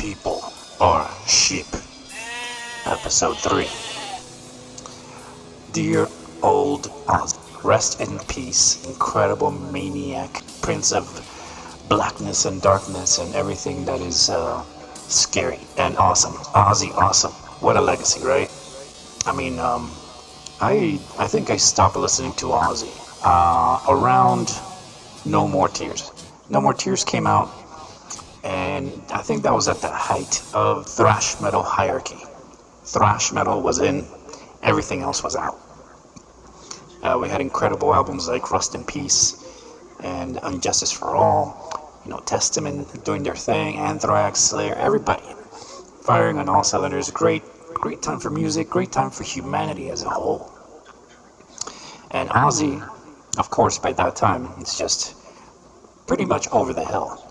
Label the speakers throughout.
Speaker 1: people are sheep. Episode 3. Dear old Ozzy, rest in peace, incredible maniac, prince of blackness and darkness and everything that is scary and awesome. Ozzy awesome. What a legacy, right? I mean, I think I stopped listening to Ozzy around No More Tears. No More Tears came out, and I think that was at the height of thrash metal hierarchy. Thrash metal was in, everything else was out. We had incredible albums like Rust in Peace and Injustice for All, Testament doing their thing, Anthrax, Slayer, everybody firing on all cylinders. Great time for music, great time for humanity as a whole. And Ozzy, of course, by that time, is just pretty much over the hill.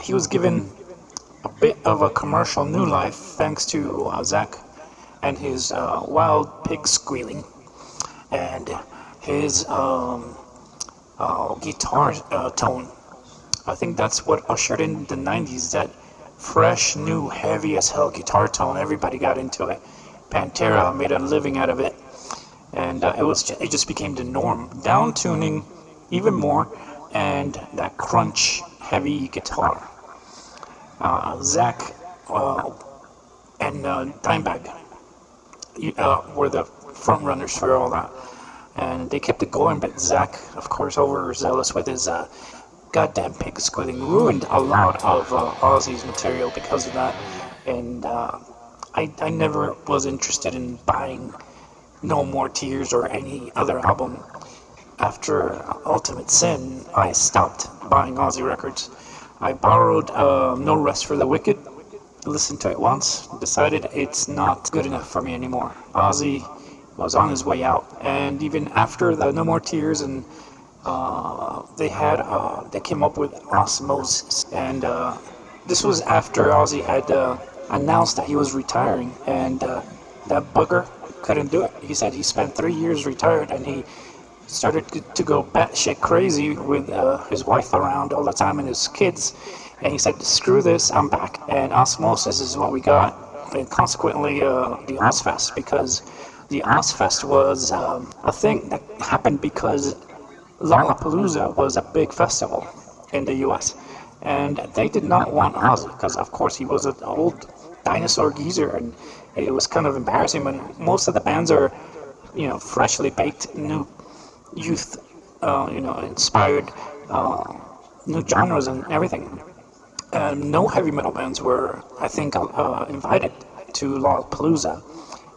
Speaker 1: He was given a bit of a commercial new life thanks to Zach and his wild pig squealing and his guitar tone. I think that's what ushered in the 90s, that fresh, new, heavy as hell guitar tone. Everybody got into it. Pantera made a living out of it, and it just became the norm. Down tuning even more, and that crunch, heavy guitar. Zach and Dimebag were the front runners for all that, and they kept it going. But Zach, of course, overzealous with his goddamn pig squealing, ruined a lot of Ozzy's material because of that. And I never was interested in buying No More Tears or any other album. After Ultimate Sin, I stopped buying Ozzy records. I borrowed No Rest for the Wicked, listened to it once, decided it's not good enough for me anymore. Ozzy was on his way out, and even after the No More Tears, and they came up with OZZMOSIS, and this was after Ozzy had announced that he was retiring, and that bugger couldn't do it. He said he spent 3 years retired, and he started to go batshit crazy with his wife around all the time and his kids, and he said, screw this, I'm back. And OZZMOSIS is what we got, and consequently the Ozzfest, because the Ozzfest was a thing that happened because Lollapalooza was a big festival in the US, and they did not want Ozzy because, of course, he was an old dinosaur geezer, and it was kind of embarrassing when most of the bands are, freshly baked, new youth, inspired, new genres and everything. No heavy metal bands were, I think, invited to Lollapalooza,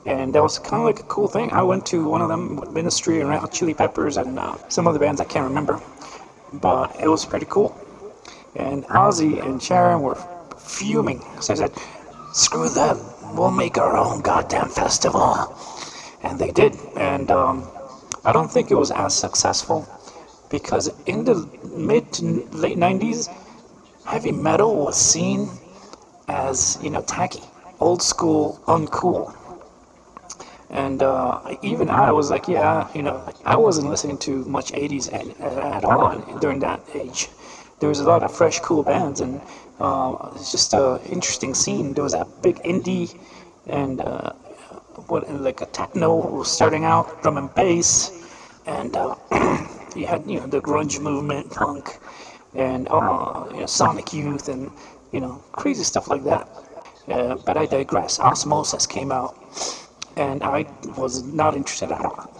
Speaker 1: and that was kind of like a cool thing. I went to one of them with Ministry and Red Hot Chili Peppers and some other bands I can't remember, but it was pretty cool. And Ozzy and Sharon were fuming, so I said, screw them, we'll make our own goddamn festival. And they did, and I don't think it was as successful, because in the mid to late 90s, heavy metal was seen as, tacky, old school, uncool. And even I was like, I wasn't listening to much 80s at all during that age. There was a lot of fresh, cool bands, and it's just an interesting scene. There was a big indie and like a techno was starting out, drum and bass, and you had the grunge movement, punk, and Sonic Youth, and crazy stuff like that. But I digress. OZZMOSIS came out, and I was not interested at all.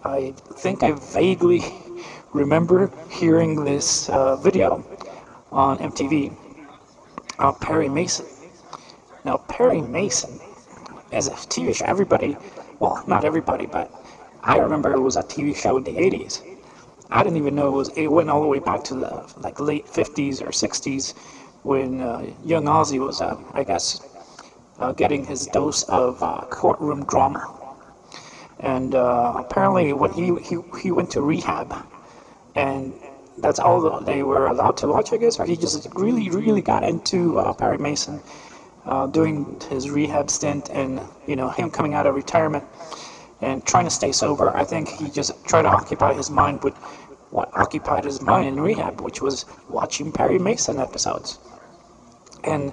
Speaker 1: I think I vaguely remember hearing this video on MTV, Perry Mason. Now, Perry Mason, as a TV show, everybody, well, not everybody, but I remember it was a TV show in the 80s. I didn't even know it went all the way back to the late 50s or 60s, when young Ozzy was, getting his dose of courtroom drama. And apparently when he went to rehab, and that's all they were allowed to watch, I guess, or he just really, really got into Perry Mason doing his rehab stint, and him coming out of retirement and trying to stay sober. I think he just tried to occupy his mind with what occupied his mind in rehab, which was watching Perry Mason episodes. And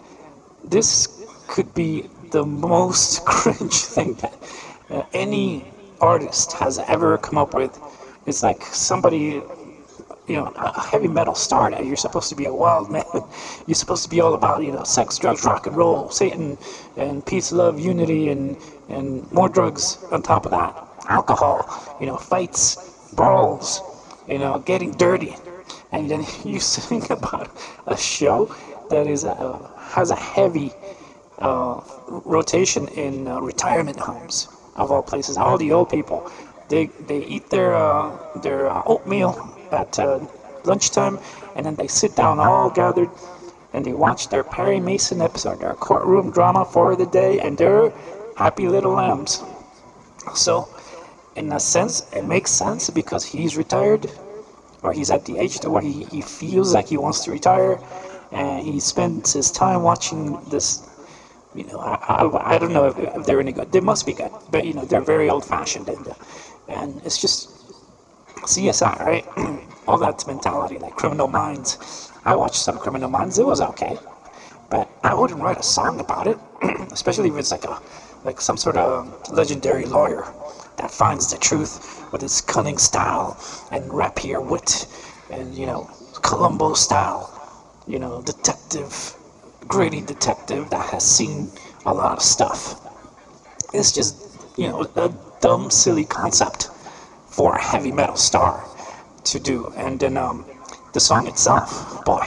Speaker 1: This could be the most cringe thing that any artist has ever come up with. It's like somebody, a heavy metal star. That you're supposed to be a wild man. You're supposed to be all about, sex, drugs, rock and roll, Satan, and peace, love, unity, and more drugs on top of that. Alcohol, fights, brawls, getting dirty. And then you sing about a show that has a heavy rotation in retirement homes of all places. All the old people, they eat their oatmeal at lunchtime, and then they sit down all gathered, and they watch their Perry Mason episode, their courtroom drama for the day, and they're happy little lambs. So, in a sense, it makes sense because he's retired, or he's at the age where he feels like he wants to retire, and he spends his time watching this. I don't know if they're any good. They must be good, but they're very old-fashioned, and it's just CSI, right? All that mentality, like Criminal Minds. I watched some Criminal Minds. It was okay, but I wouldn't write a song about it, especially if it's like some sort of legendary lawyer that finds the truth with his cunning style and rapier wit, and Columbo style, detective, gritty detective that has seen a lot of stuff. It's just a dumb, silly concept for a heavy metal star to do. And then the song itself, boy,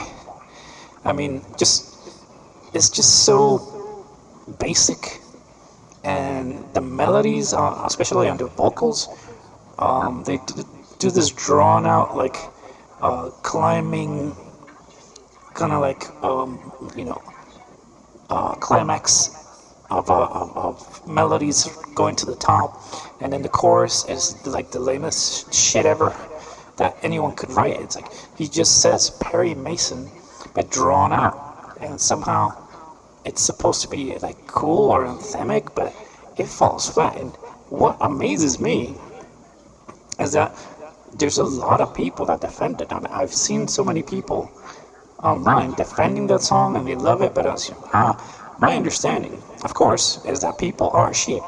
Speaker 1: I mean, it's just so basic, and the melodies, especially on the vocals, they do this drawn out, like climbing, kind of like climax of melodies going to the top, and then the chorus is like the lamest shit ever that anyone could write. It's like he just says Perry Mason, but drawn out, and somehow it's supposed to be like cool or anthemic, but it falls flat. And what amazes me is that there's a lot of people that defend it. I mean, I've seen so many people online defending that song, and they love it, but my understanding, of course, is that people are sheep,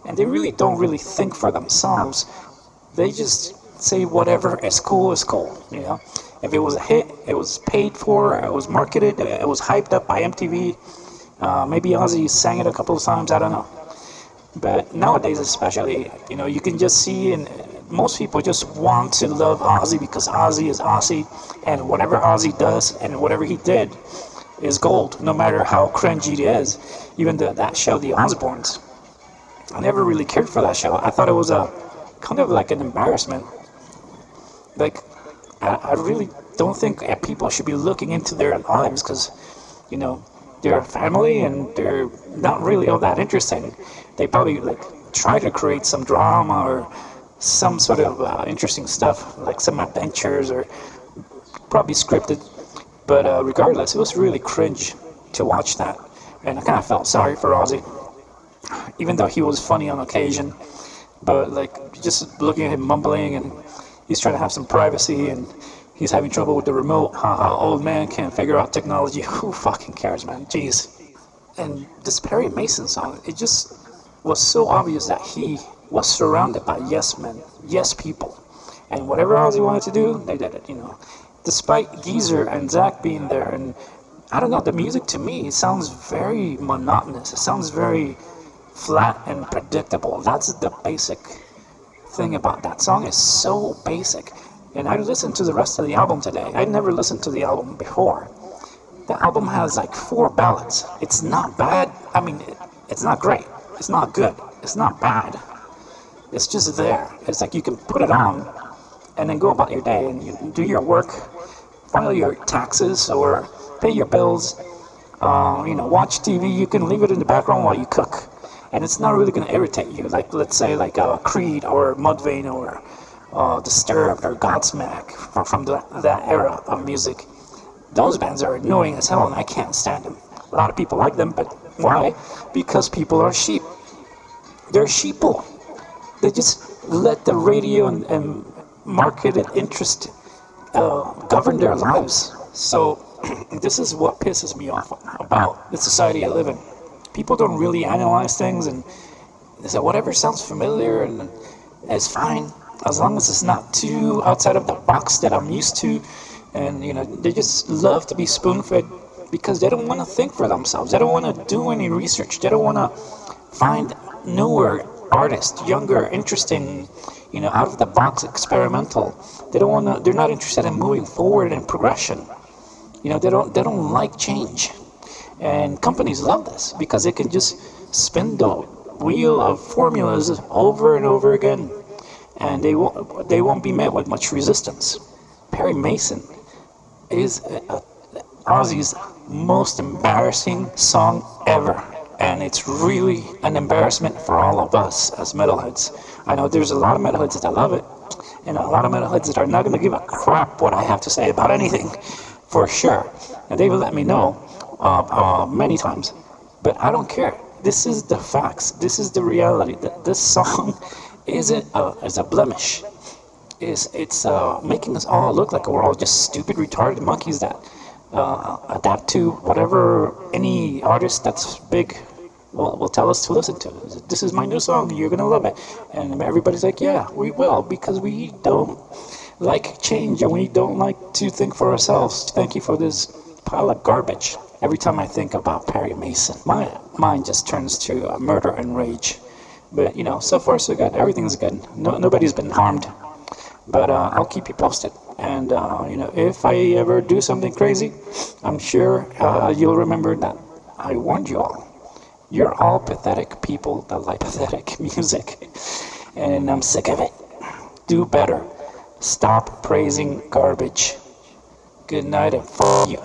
Speaker 1: and they really don't really think for themselves. They just say whatever is cool is cool, If it was a hit, it was paid for, it was marketed, it was hyped up by MTV. Maybe Ozzy sang it a couple of times, I don't know. But nowadays especially, you can just see, and most people just want to love Ozzy because Ozzy is Ozzy, and whatever Ozzy does and whatever he did is gold, no matter how cringy it is. Even that show, The Osbournes, I never really cared for that show. I thought it was a kind of like an embarrassment. Like, I really don't think people should be looking into their lives, because they're a family and they're not really all that interesting. They probably try to create some drama or some sort of interesting stuff, like some adventures, or probably scripted. But regardless, it was really cringe to watch that, and I kind of felt sorry for Ozzy, even though he was funny on occasion. But just looking at him mumbling, and he's trying to have some privacy, and he's having trouble with the remote. Old man can't figure out technology. Who fucking cares, man? Jeez. And this Perry Mason song, it just was so obvious that he was surrounded by yes men, yes people, and whatever Ozzy wanted to do, they did it. Despite Geezer and Zach being there, and I don't know, the music to me, it sounds very monotonous. It sounds very flat and predictable. That's the basic thing about that song. Is so basic. And I listened to the rest of the album today. I'd never listened to the album before. The album has 4 ballads. It's not bad. I mean, it's not great. It's not good. It's not bad. It's just there. It's like you can put it on and then go about your day and you do your work, file your taxes or pay your bills, watch TV. You can leave it in the background while you cook, and it's not really going to irritate you. Like, let's say, Creed or Mudvayne or Disturbed or Godsmack from that era of music. Those bands are annoying as hell, and I can't stand them. A lot of people like them, but why? Because people are sheep. They're sheeple. They just let the radio and marketed interest govern their lives. So this is what pisses me off about the society I live in. People don't really analyze things, and they say whatever sounds familiar and it's fine as long as it's not too outside of the box that I'm used to. And they just love to be spoon-fed because they don't want to think for themselves. They don't want to do any research. They don't want to find newer artists, younger, interesting, out of the box, experimental. They don't want to. They're not interested in moving forward and progression. They don't like change. And companies love this because they can just spin the wheel of formulas over and over again, and they won't be met with much resistance. Perry Mason is Ozzy's most embarrassing song ever, and it's really an embarrassment for all of us as metalheads. I know there's a lot of metalheads that love it, and a lot of metalheads that are not going to give a crap what I have to say about anything, for sure. And they've let me know many times, but I don't care. This is the facts. This is the reality. That this song isn't is a blemish. It's making us all look like we're all just stupid, retarded monkeys that adapt to whatever any artist that's big will tell us to listen to. This is my new song. You're gonna love it, and everybody's like, yeah, we will, because we don't like change and we don't like to think for ourselves. Thank you for this pile of garbage. Every time I think about Perry Mason, my mind just turns to murder and rage. But so far so good. Everything's good. Nobody's been harmed. But I'll keep you posted. And if I ever do something crazy, I'm sure you'll remember that I warned you all. You're all pathetic people that like pathetic music, and I'm sick of it. Do better. Stop praising garbage. Good night and f*** you.